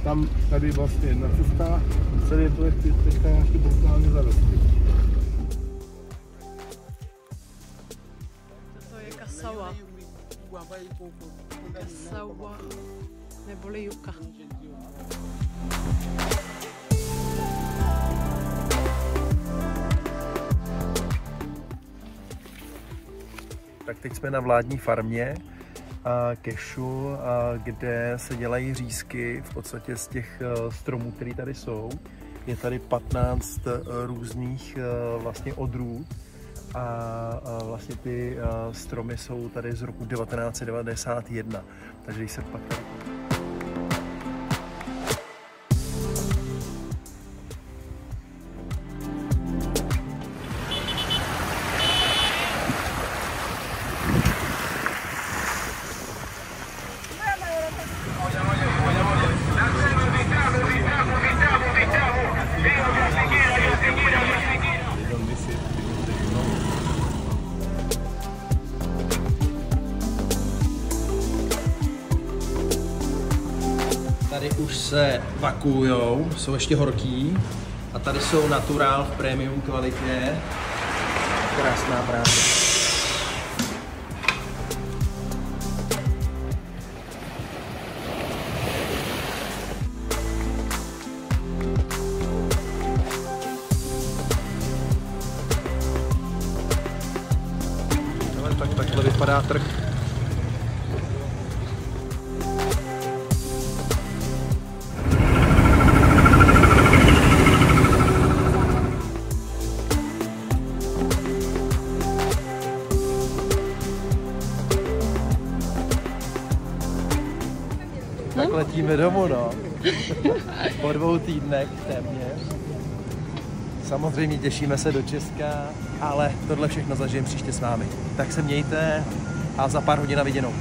tam tady vlastně jedna cesta, celý to je teďka nějaký brutálně zarostly. Toto je kasawa. Kasawa neboli juka. Tak teď jsme na vládní farmě kešu, kde se dělají řízky v podstatě z těch stromů, které tady jsou. Je tady 15 různých vlastně odrůd a vlastně ty stromy jsou tady z roku 1991. Takže když se pak tady... Tady už se vakuujou, jsou ještě horký a tady jsou naturál v premium kvalitě. Krásná práce. Tak takhle vypadá trh. Tak letíme domů, no. Po 2 týdnech téměř. Samozřejmě těšíme se do Česka, ale tohle všechno zažijeme příště s vámi. Tak se mějte a za pár hodin na viděnou.